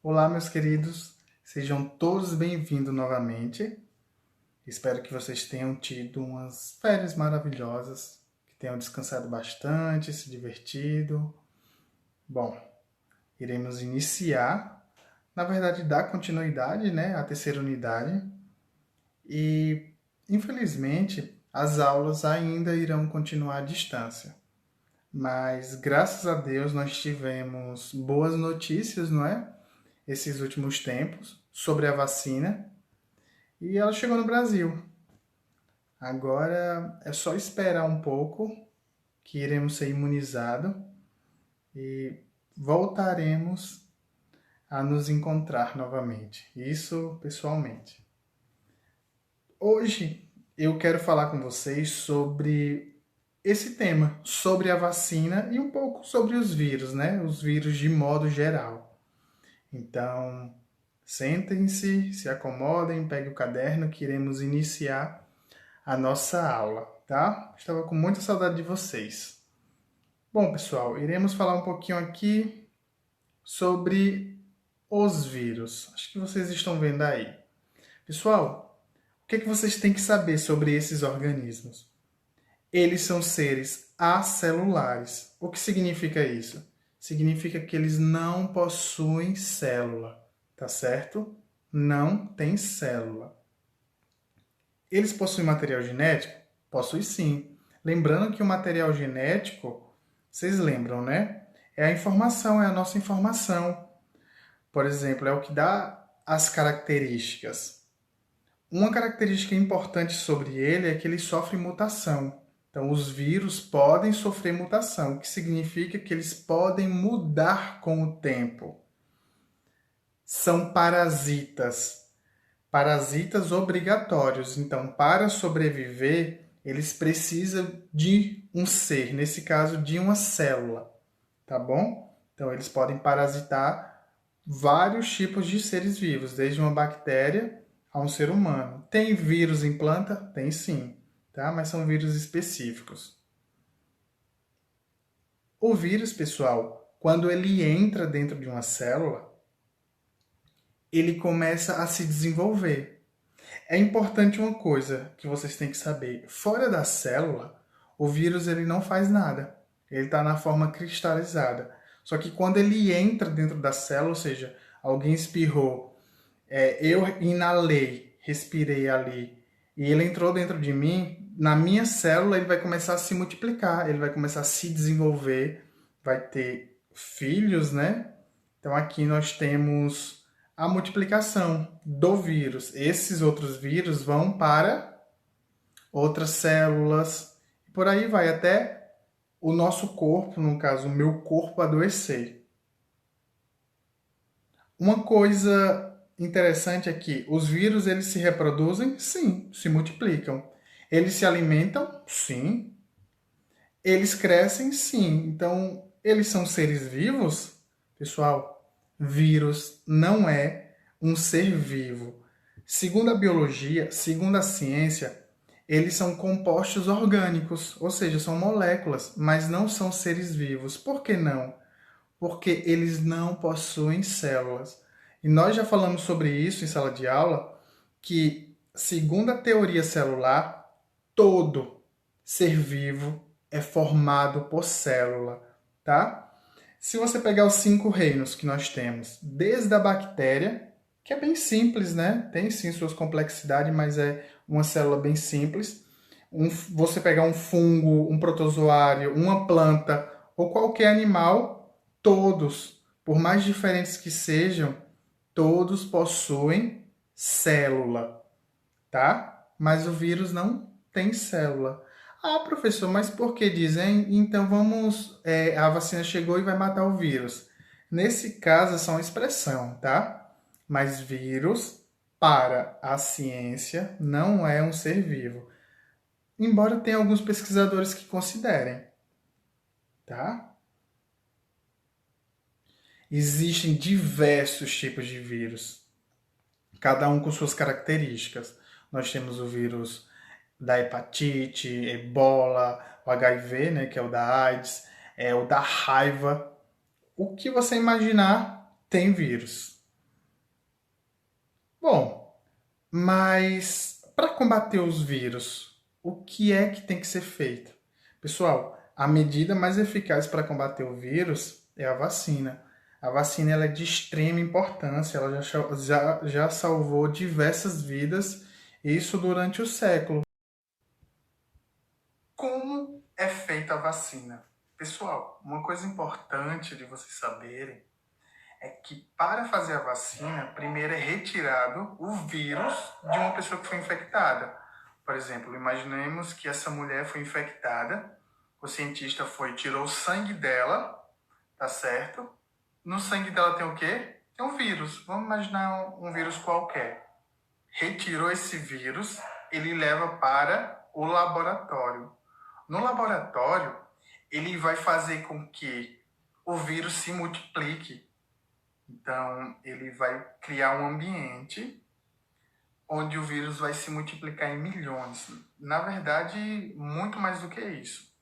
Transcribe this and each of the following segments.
Olá, meus queridos, sejam todos bem-vindos novamente. Espero que vocês tenham tido umas férias maravilhosas, que tenham descansado bastante, se divertido. Bom, iremos iniciar, na verdade, dar continuidade, né, à terceira unidade. E, infelizmente, as aulas ainda irão continuar à distância. Mas, graças a Deus, nós tivemos boas notícias, não é? Esses últimos tempos, sobre a vacina. E ela chegou no Brasil. Agora é só esperar um pouco que iremos ser imunizados e voltaremos a nos encontrar novamente. Isso pessoalmente. Hoje eu quero falar com vocês sobre esse tema, sobre a vacina e um pouco sobre os vírus, né? Os vírus de modo geral. Então, sentem-se, se acomodem, peguem o caderno que iremos iniciar a nossa aula, tá? Estava com muita saudade de vocês. Bom, pessoal, iremos falar um pouquinho aqui sobre os vírus. Acho que vocês estão vendo aí. Pessoal, o que é que vocês têm que saber sobre esses organismos? Eles são seres acelulares. O que significa isso? Significa que eles não possuem célula, tá certo? Não tem célula. Eles possuem material genético? Possuem sim. Lembrando que o material genético, vocês lembram, né? É a informação, é a nossa informação. Por exemplo, é o que dá as características. Uma característica importante sobre ele é que ele sofre mutação. Então, os vírus podem sofrer mutação, o que significa que eles podem mudar com o tempo. São parasitas. Parasitas obrigatórios. Então, para sobreviver, eles precisam de um ser, nesse caso, de uma célula, tá bom? Então, eles podem parasitar vários tipos de seres vivos, desde uma bactéria a um ser humano. Tem vírus em planta? Tem sim, tá? Mas são vírus específicos. O vírus, pessoal, quando ele entra dentro de uma célula, ele começa a se desenvolver. É importante uma coisa que vocês têm que saber. Fora da célula, o vírus ele não faz nada. Ele está na forma cristalizada. Só que quando ele entra dentro da célula, ou seja, alguém espirrou, eu inalei, respirei ali, e ele entrou dentro de mim, na minha célula ele vai começar a se multiplicar, ele vai começar a se desenvolver, vai ter filhos, né? Então aqui nós temos a multiplicação do vírus. Esses outros vírus vão para outras células, e por aí vai até o nosso corpo, no caso, o meu corpo adoecer. Uma coisa interessante é que os vírus eles se reproduzem? Sim, se multiplicam. Eles se alimentam? Sim. Eles crescem? Sim. Então, eles são seres vivos? Pessoal, vírus não é um ser vivo. Segundo a biologia, segundo a ciência, eles são compostos orgânicos, ou seja, são moléculas, mas não são seres vivos. Por que não? Porque eles não possuem células. E nós já falamos sobre isso em sala de aula, que, segundo a teoria celular, todo ser vivo é formado por célula, tá? Se você pegar os 5 reinos que nós temos, desde a bactéria, que é bem simples, né? Tem sim suas complexidades, mas é uma célula bem simples. Você pegar um fungo, um protozoário, uma planta ou qualquer animal, todos, por mais diferentes que sejam, todos possuem célula, tá? Mas o vírus não tem célula. Ah, professor, mas por que dizem? Então vamos. A vacina chegou e vai matar o vírus. Nesse caso, é só uma expressão, tá? Mas vírus, para a ciência, não é um ser vivo. Embora tenha alguns pesquisadores que considerem, tá? Existem diversos tipos de vírus, cada um com suas características. Nós temos o vírus da hepatite, ebola, o HIV, né, que é o da AIDS, o da raiva. O que você imaginar tem vírus. Bom, mas para combater os vírus, o que é que tem que ser feito? Pessoal, a medida mais eficaz para combater o vírus é a vacina. A vacina ela é de extrema importância, ela já salvou diversas vidas, isso durante o século. Como é feita a vacina? Pessoal, uma coisa importante de vocês saberem é que para fazer a vacina, primeiro é retirado o vírus de uma pessoa que foi infectada. Por exemplo, imaginemos que essa mulher foi infectada, o cientista tirou o sangue dela, tá certo? No sangue dela tem o quê? Tem um vírus. Vamos imaginar um vírus qualquer. Retirou esse vírus, ele leva para o laboratório. No laboratório, ele vai fazer com que o vírus se multiplique. Então, ele vai criar um ambiente onde o vírus vai se multiplicar em milhões. Na verdade, muito mais do que isso.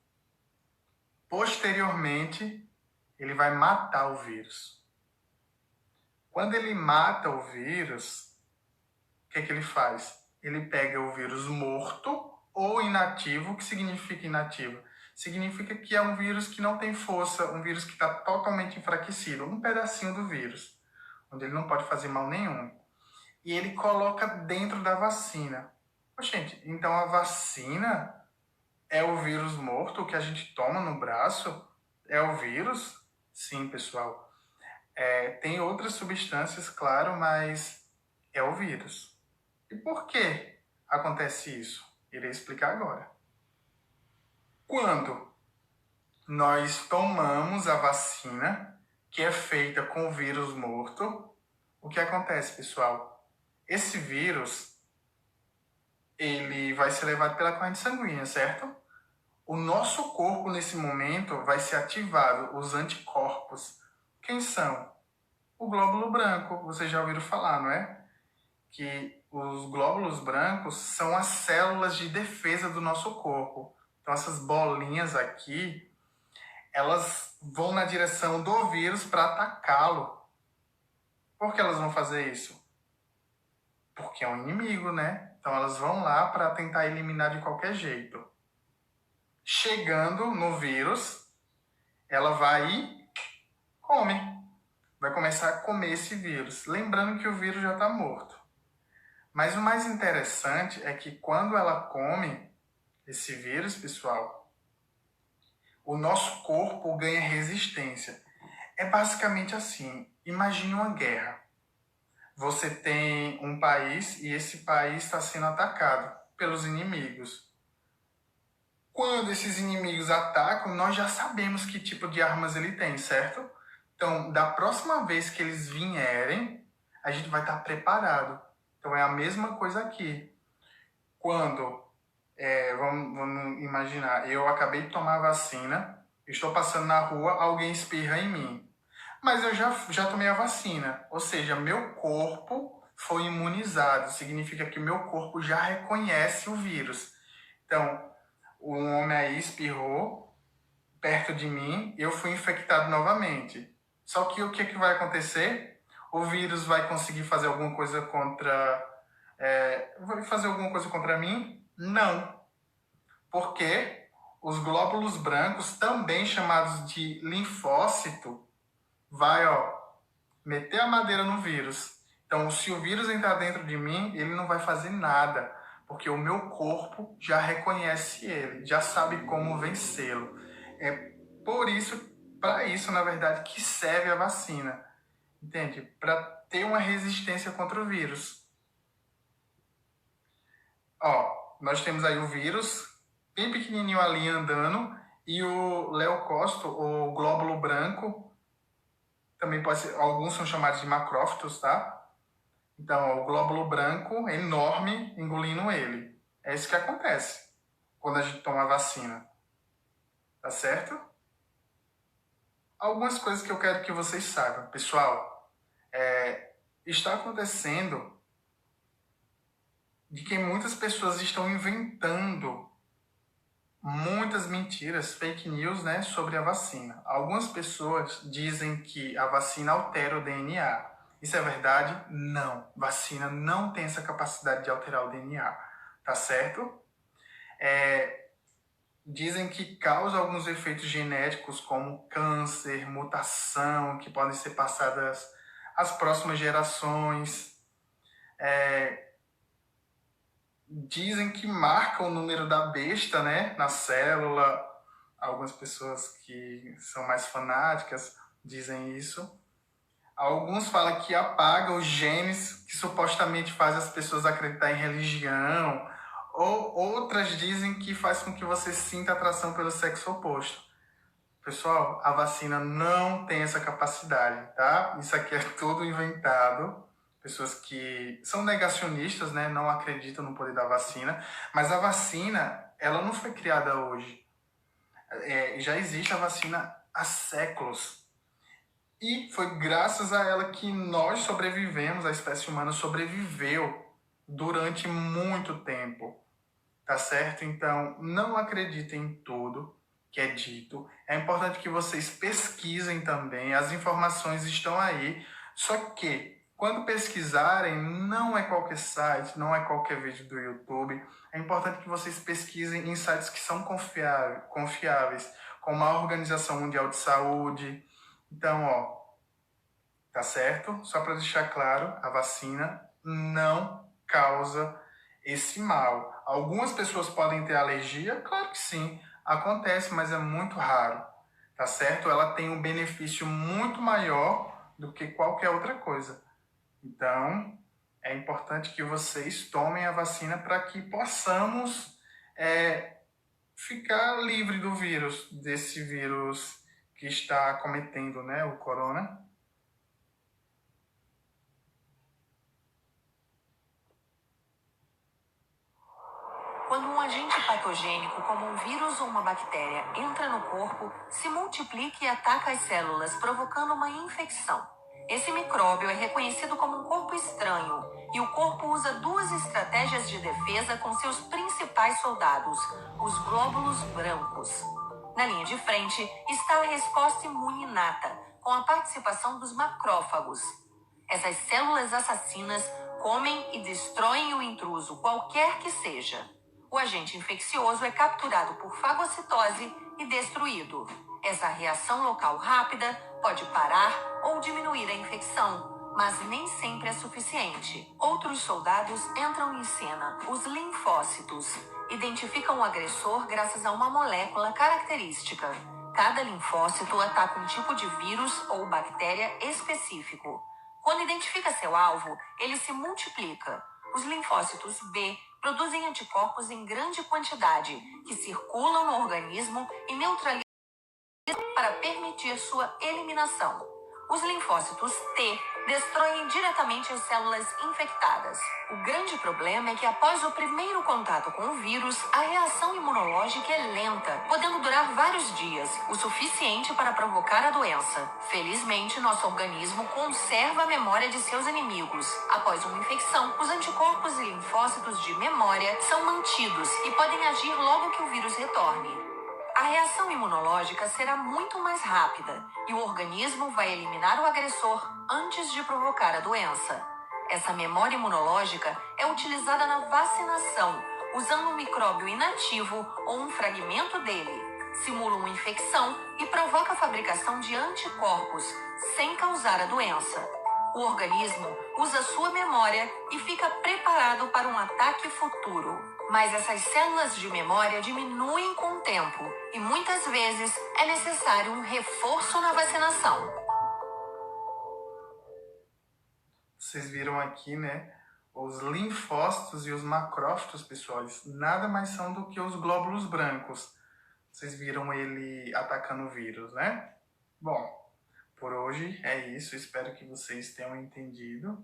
Posteriormente, ele vai matar o vírus. Quando ele mata o vírus, o que é que ele faz? Ele pega o vírus morto ou inativo. O que significa inativo? Significa que é um vírus que não tem força, um vírus que está totalmente enfraquecido, um pedacinho do vírus, onde ele não pode fazer mal nenhum. E ele coloca dentro da vacina. Gente, então a vacina é o vírus morto, o que a gente toma no braço é o vírus? Sim, pessoal. Tem outras substâncias, claro, mas é o vírus. E por que acontece isso? Irei explicar agora. Quando nós tomamos a vacina, que é feita com o vírus morto, o que acontece, pessoal? Esse vírus, ele vai ser levado pela corrente sanguínea, certo? O nosso corpo, nesse momento, vai ser ativado, os anticorpos. Quem são? O glóbulo branco, vocês já ouviram falar, não é? Que os glóbulos brancos são as células de defesa do nosso corpo. Então, essas bolinhas aqui, elas vão na direção do vírus para atacá-lo. Por que elas vão fazer isso? Porque é um inimigo, né? Então, elas vão lá para tentar eliminar de qualquer jeito. Chegando no vírus, ela vai e come. Vai começar a comer esse vírus. Lembrando que o vírus já está morto. Mas o mais interessante é que quando ela come esse vírus, pessoal, o nosso corpo ganha resistência. É basicamente assim. Imagine uma guerra. Você tem um país e esse país está sendo atacado pelos inimigos. Quando esses inimigos atacam, nós já sabemos que tipo de armas ele tem, certo? Então, da próxima vez que eles vierem, a gente vai estar preparado. Então, é a mesma coisa aqui. Quando, vamos imaginar, eu acabei de tomar a vacina, estou passando na rua, alguém espirra em mim. Mas eu já tomei a vacina, ou seja, meu corpo foi imunizado. Significa que meu corpo já reconhece o vírus. Então, um homem aí espirrou perto de mim, eu fui infectado novamente. Só que o que vai acontecer? O vírus vai conseguir fazer alguma coisa contra... vai fazer alguma coisa contra mim? Não. Porque os glóbulos brancos, também chamados de linfócito, vai, meter a madeira no vírus. Então, se o vírus entrar dentro de mim, ele não vai fazer nada, porque o meu corpo já reconhece ele, já sabe como vencê-lo. É por isso, para isso, na verdade, que serve a vacina. Entende? Para ter uma resistência contra o vírus. Nós temos aí o vírus, bem pequenininho ali andando, e o leucócito, ou glóbulo branco, também pode ser, alguns são chamados de macrófitos, tá? Então, o glóbulo branco enorme engolindo ele. É isso que acontece quando a gente toma a vacina. Tá certo? Algumas coisas que eu quero que vocês saibam. Pessoal, está acontecendo de que muitas pessoas estão inventando muitas mentiras, fake news, sobre a vacina. Algumas pessoas dizem que a vacina altera o DNA. Isso é verdade? Não. Vacina não tem essa capacidade de alterar o DNA, tá certo? Dizem que causa alguns efeitos genéticos, como câncer, mutação, que podem ser passadas às próximas gerações. Dizem que marca o número da besta, né, na célula. Algumas pessoas que são mais fanáticas dizem isso. Alguns falam que apaga os genes que supostamente faz as pessoas acreditar em religião. Ou outras dizem que faz com que você sinta atração pelo sexo oposto. Pessoal, a vacina não tem essa capacidade, tá? Isso aqui é tudo inventado. Pessoas que são negacionistas, né? Não acreditam no poder da vacina. Mas a vacina, ela não foi criada hoje. Já existe a vacina há séculos. E foi graças a ela que nós sobrevivemos, a espécie humana sobreviveu durante muito tempo. Tá certo? Então, não acreditem em tudo que é dito. É importante que vocês pesquisem também. As informações estão aí. Só que, quando pesquisarem, não é qualquer site, não é qualquer vídeo do YouTube. É importante que vocês pesquisem em sites que são confiáveis, como a Organização Mundial de Saúde. Então, ó, tá certo? Só para deixar claro, a vacina não causa esse mal. Algumas pessoas podem ter alergia? Claro que sim, acontece, mas é muito raro, tá certo? Ela tem um benefício muito maior do que qualquer outra coisa. Então, é importante que vocês tomem a vacina para que possamos ficar livre do vírus, desse vírus que está cometendo, né, o corona. Quando um agente patogênico, como um vírus ou uma bactéria, entra no corpo, se multiplica e ataca as células, provocando uma infecção. Esse micróbio é reconhecido como um corpo estranho, e o corpo usa duas estratégias de defesa com seus principais soldados, os glóbulos brancos. Na linha de frente está a resposta imune inata, com a participação dos macrófagos. Essas células assassinas comem e destroem o intruso, qualquer que seja. O agente infeccioso é capturado por fagocitose e destruído. Essa reação local rápida pode parar ou diminuir a infecção, mas nem sempre é suficiente. Outros soldados entram em cena, os linfócitos. Identificam o agressor graças a uma molécula característica. Cada linfócito ataca um tipo de vírus ou bactéria específico. Quando identifica seu alvo, ele se multiplica. Os linfócitos B produzem anticorpos em grande quantidade, que circulam no organismo e neutralizam para permitir sua eliminação. Os linfócitos T destroem diretamente as células infectadas. O grande problema é que após o primeiro contato com o vírus, a reação imunológica é lenta, podendo durar vários dias, o suficiente para provocar a doença. Felizmente, nosso organismo conserva a memória de seus inimigos. Após uma infecção, os anticorpos e linfócitos de memória são mantidos e podem agir logo que o vírus retorne. A reação imunológica será muito mais rápida e o organismo vai eliminar o agressor antes de provocar a doença. Essa memória imunológica é utilizada na vacinação, usando um micróbio inativo ou um fragmento dele. Simula uma infecção e provoca a fabricação de anticorpos, sem causar a doença. O organismo usa sua memória e fica preparado para um ataque futuro. Mas essas células de memória diminuem com o tempo e muitas vezes é necessário um reforço na vacinação. Vocês viram aqui, né? Os linfócitos e os macrófitos, pessoal, eles nada mais são do que os glóbulos brancos. Vocês viram ele atacando o vírus, né? Bom, por hoje é isso. Espero que vocês tenham entendido.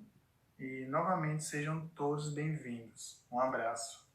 E novamente sejam todos bem-vindos. Um abraço.